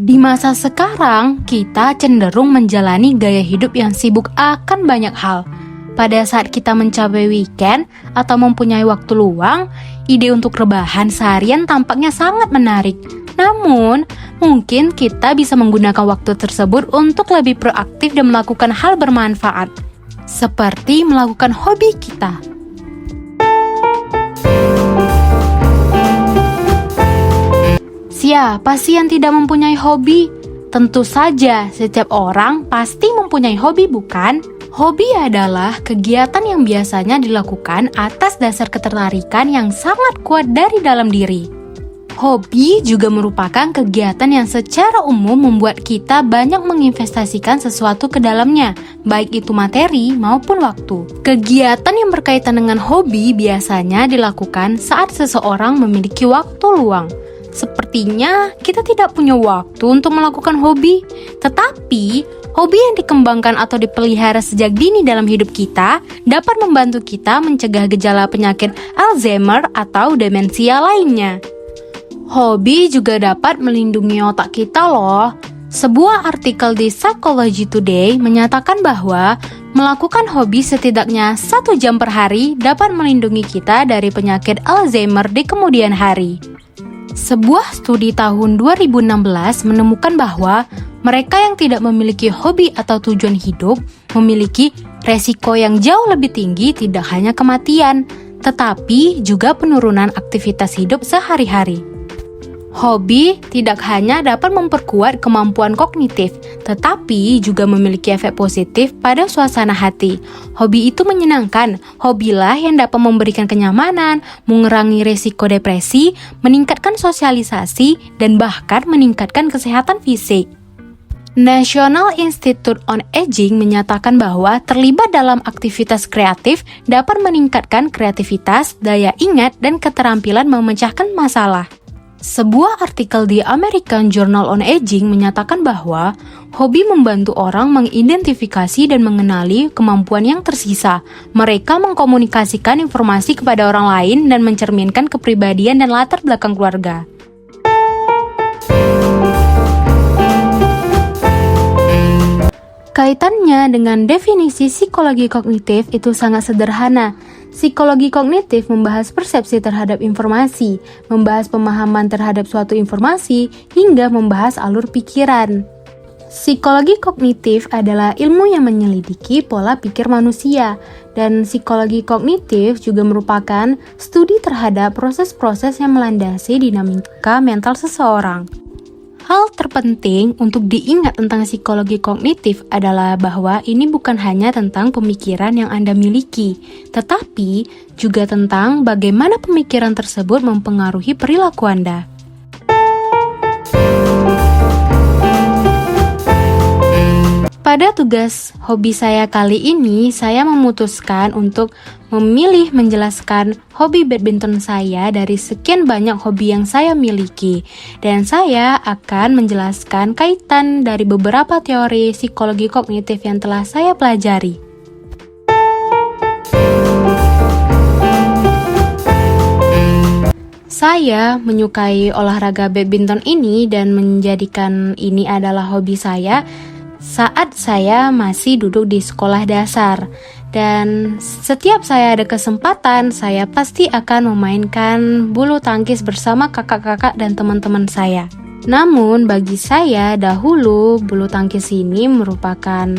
Di masa sekarang, kita cenderung menjalani gaya hidup yang sibuk akan banyak hal. Pada saat kita mencapai weekend atau mempunyai waktu luang, ide untuk rebahan seharian tampaknya sangat menarik. Namun, mungkin kita bisa menggunakan waktu tersebut untuk lebih proaktif dan melakukan hal bermanfaat, seperti melakukan hobi kita. Siapa sih yang tidak mempunyai hobi? Tentu saja, setiap orang pasti mempunyai hobi, bukan? Hobi adalah kegiatan yang biasanya dilakukan atas dasar ketertarikan yang sangat kuat dari dalam diri. Hobi juga merupakan kegiatan yang secara umum membuat kita banyak menginvestasikan sesuatu ke dalamnya, baik itu materi maupun waktu. Kegiatan yang berkaitan dengan hobi biasanya dilakukan saat seseorang memiliki waktu luang. Sepertinya kita tidak punya waktu untuk melakukan hobi, tetapi hobi yang dikembangkan atau dipelihara sejak dini dalam hidup kita dapat membantu kita mencegah gejala penyakit Alzheimer atau demensia lainnya. Hobi juga dapat melindungi otak kita loh. Sebuah artikel di Psychology Today menyatakan bahwa melakukan hobi setidaknya 1 jam per hari dapat melindungi kita dari penyakit Alzheimer di kemudian hari. Sebuah studi tahun 2016 menemukan bahwa mereka yang tidak memiliki hobi atau tujuan hidup memiliki resiko yang jauh lebih tinggi, tidak hanya kematian, tetapi juga penurunan aktivitas hidup sehari-hari. Hobi tidak hanya dapat memperkuat kemampuan kognitif, tetapi juga memiliki efek positif pada suasana hati. Hobi itu menyenangkan. Hobilah yang dapat memberikan kenyamanan, mengurangi risiko depresi, meningkatkan sosialisasi, dan bahkan meningkatkan kesehatan fisik. National Institute on Aging menyatakan bahwa terlibat dalam aktivitas kreatif dapat meningkatkan kreativitas, daya ingat, dan keterampilan memecahkan masalah. Sebuah artikel di American Journal on Aging menyatakan bahwa hobi membantu orang mengidentifikasi dan mengenali kemampuan yang tersisa. Mereka mengkomunikasikan informasi kepada orang lain dan mencerminkan kepribadian dan latar belakang keluarga. Kaitannya dengan definisi psikologi kognitif itu sangat sederhana. Psikologi kognitif membahas persepsi terhadap informasi, membahas pemahaman terhadap suatu informasi, hingga membahas alur pikiran. Psikologi kognitif adalah ilmu yang menyelidiki pola pikir manusia, dan psikologi kognitif juga merupakan studi terhadap proses-proses yang melandasi dinamika mental seseorang. Hal terpenting untuk diingat tentang psikologi kognitif adalah bahwa ini bukan hanya tentang pemikiran yang Anda miliki, tetapi juga tentang bagaimana pemikiran tersebut mempengaruhi perilaku Anda. Pada tugas hobi saya kali ini, saya memutuskan untuk memilih menjelaskan hobi badminton saya dari sekian banyak hobi yang saya miliki. Dan saya akan menjelaskan kaitan dari beberapa teori psikologi kognitif yang telah saya pelajari. Saya menyukai olahraga badminton ini dan menjadikan ini adalah hobi saya saat saya masih duduk di sekolah dasar, dan setiap saya ada kesempatan, saya pasti akan memainkan bulu tangkis bersama kakak-kakak dan teman-teman saya. Namun bagi saya dahulu bulu tangkis ini merupakan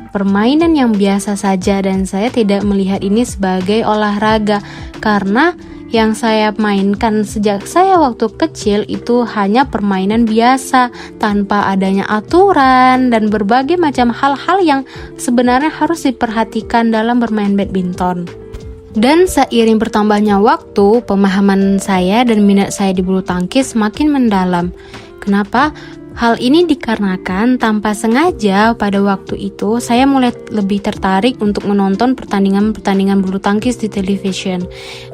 permainan yang biasa saja dan saya tidak melihat ini sebagai olahraga, karena yang saya mainkan sejak saya waktu kecil itu hanya permainan biasa tanpa adanya aturan dan berbagai macam hal-hal yang sebenarnya harus diperhatikan dalam bermain badminton. Dan seiring bertambahnya waktu, pemahaman saya dan minat saya di bulu tangkis semakin mendalam. Kenapa? Hal ini dikarenakan tanpa sengaja pada waktu itu saya mulai lebih tertarik untuk menonton pertandingan-pertandingan bulu tangkis di television.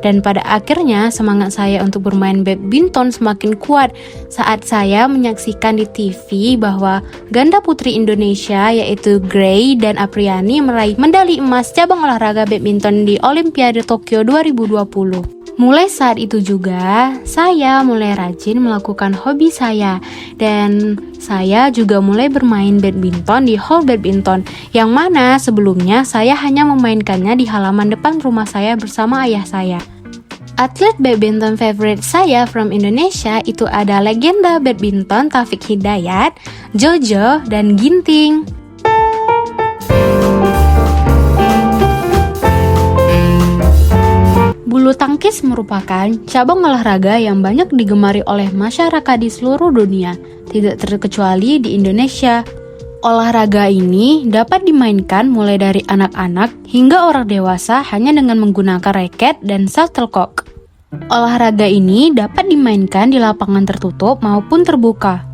Dan pada akhirnya semangat saya untuk bermain badminton semakin kuat saat saya menyaksikan di TV bahwa ganda putri Indonesia yaitu Gray dan Apriani meraih medali emas cabang olahraga badminton di Olimpiade Tokyo 2020. Mulai saat itu juga, saya mulai rajin melakukan hobi saya. Dan saya juga mulai bermain badminton di hall badminton, yang mana sebelumnya saya hanya memainkannya di halaman depan rumah saya bersama ayah saya. Atlet badminton favorite saya from Indonesia itu ada legenda badminton Taufik Hidayat, Jojo, dan Ginting. Bulu tangkis merupakan cabang olahraga yang banyak digemari oleh masyarakat di seluruh dunia, tidak terkecuali di Indonesia. Olahraga ini dapat dimainkan mulai dari anak-anak hingga orang dewasa hanya dengan menggunakan raket dan shuttlecock. Olahraga ini dapat dimainkan di lapangan tertutup maupun terbuka.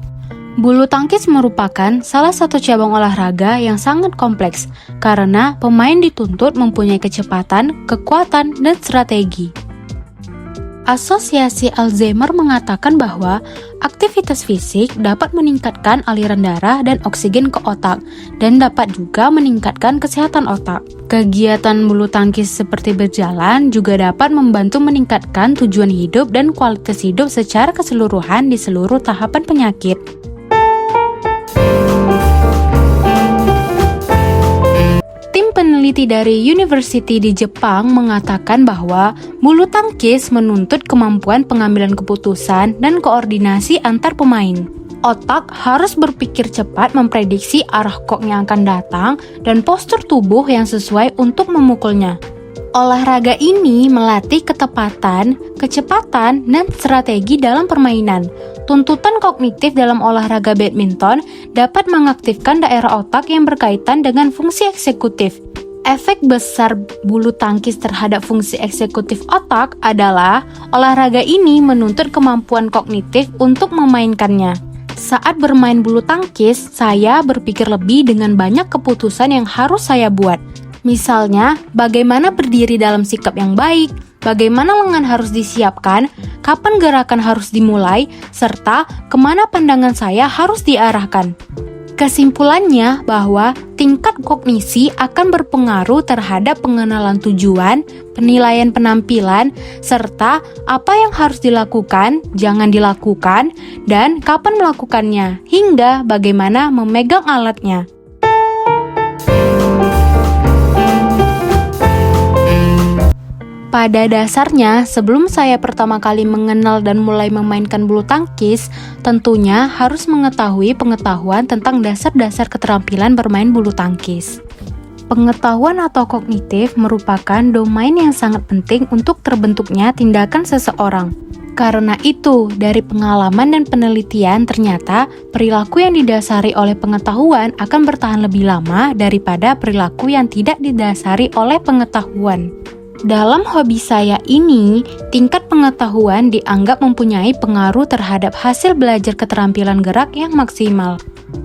Bulu tangkis merupakan salah satu cabang olahraga yang sangat kompleks karena pemain dituntut mempunyai kecepatan, kekuatan, dan strategi. Asosiasi Alzheimer mengatakan bahwa aktivitas fisik dapat meningkatkan aliran darah dan oksigen ke otak dan dapat juga meningkatkan kesehatan otak. Kegiatan bulu tangkis seperti berjalan juga dapat membantu meningkatkan tujuan hidup dan kualitas hidup secara keseluruhan di seluruh tahapan penyakit. Peneliti dari University di Jepang mengatakan bahwa bulu tangkis menuntut kemampuan pengambilan keputusan dan koordinasi antar pemain. Otak harus berpikir cepat memprediksi arah kok yang akan datang dan postur tubuh yang sesuai untuk memukulnya. Olahraga ini melatih ketepatan, kecepatan, dan strategi dalam permainan. Tuntutan kognitif dalam olahraga badminton dapat mengaktifkan daerah otak yang berkaitan dengan fungsi eksekutif. Efek besar bulu tangkis terhadap fungsi eksekutif otak adalah olahraga ini menuntut kemampuan kognitif untuk memainkannya. Saat bermain bulu tangkis, saya berpikir lebih dengan banyak keputusan yang harus saya buat. Misalnya, bagaimana berdiri dalam sikap yang baik, bagaimana lengan harus disiapkan, kapan gerakan harus dimulai, serta kemana pandangan saya harus diarahkan. Kesimpulannya bahwa tingkat kognisi akan berpengaruh terhadap pengenalan tujuan, penilaian penampilan, serta apa yang harus dilakukan, jangan dilakukan, dan kapan melakukannya, hingga bagaimana memegang alatnya. Pada dasarnya, sebelum saya pertama kali mengenal dan mulai memainkan bulu tangkis, tentunya harus mengetahui pengetahuan tentang dasar-dasar keterampilan bermain bulu tangkis. Pengetahuan atau kognitif merupakan domain yang sangat penting untuk terbentuknya tindakan seseorang. Karena itu, dari pengalaman dan penelitian ternyata perilaku yang didasari oleh pengetahuan akan bertahan lebih lama daripada perilaku yang tidak didasari oleh pengetahuan. Dalam hobi saya ini, tingkat pengetahuan dianggap mempunyai pengaruh terhadap hasil belajar keterampilan gerak yang maksimal.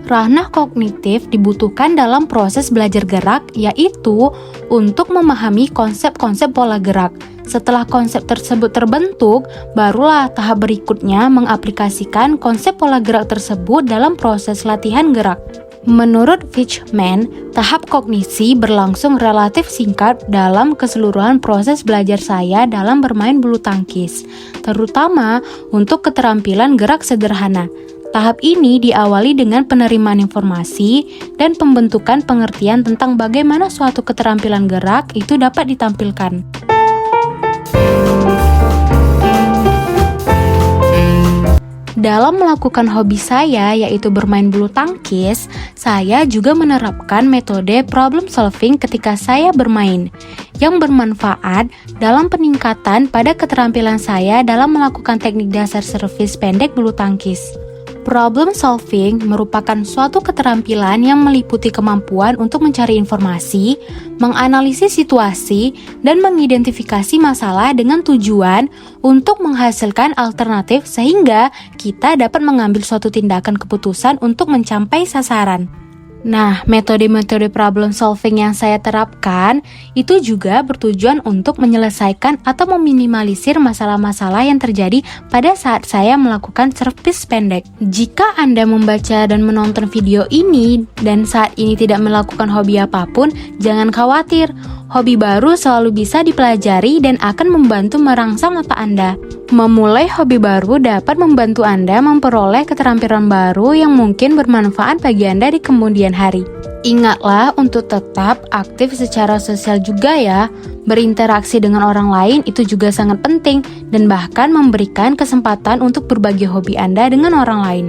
Ranah kognitif dibutuhkan dalam proses belajar gerak, yaitu untuk memahami konsep-konsep pola gerak. Setelah konsep tersebut terbentuk, barulah tahap berikutnya mengaplikasikan konsep pola gerak tersebut dalam proses latihan gerak. Menurut Fishman, tahap kognisi berlangsung relatif singkat dalam keseluruhan proses belajar saya dalam bermain bulu tangkis, terutama untuk keterampilan gerak sederhana. Tahap ini diawali dengan penerimaan informasi dan pembentukan pengertian tentang bagaimana suatu keterampilan gerak itu dapat ditampilkan. Dalam melakukan hobi saya, yaitu bermain bulu tangkis, saya juga menerapkan metode problem solving ketika saya bermain, yang bermanfaat dalam peningkatan pada keterampilan saya dalam melakukan teknik dasar servis pendek bulu tangkis. Problem solving merupakan suatu keterampilan yang meliputi kemampuan untuk mencari informasi, menganalisis situasi, dan mengidentifikasi masalah dengan tujuan untuk menghasilkan alternatif sehingga kita dapat mengambil suatu tindakan keputusan untuk mencapai sasaran. Nah, metode-metode problem solving yang saya terapkan itu juga bertujuan untuk menyelesaikan atau meminimalisir masalah-masalah yang terjadi pada saat saya melakukan servis pendek. Jika Anda membaca dan menonton video ini dan saat ini tidak melakukan hobi apapun, jangan khawatir. Hobi baru selalu bisa dipelajari dan akan membantu merangsang otak Anda. Memulai hobi baru dapat membantu Anda memperoleh keterampilan baru yang mungkin bermanfaat bagi Anda di kemudian hari. Ingatlah untuk tetap aktif secara sosial juga ya. Berinteraksi dengan orang lain itu juga sangat penting dan bahkan memberikan kesempatan untuk berbagi hobi Anda dengan orang lain.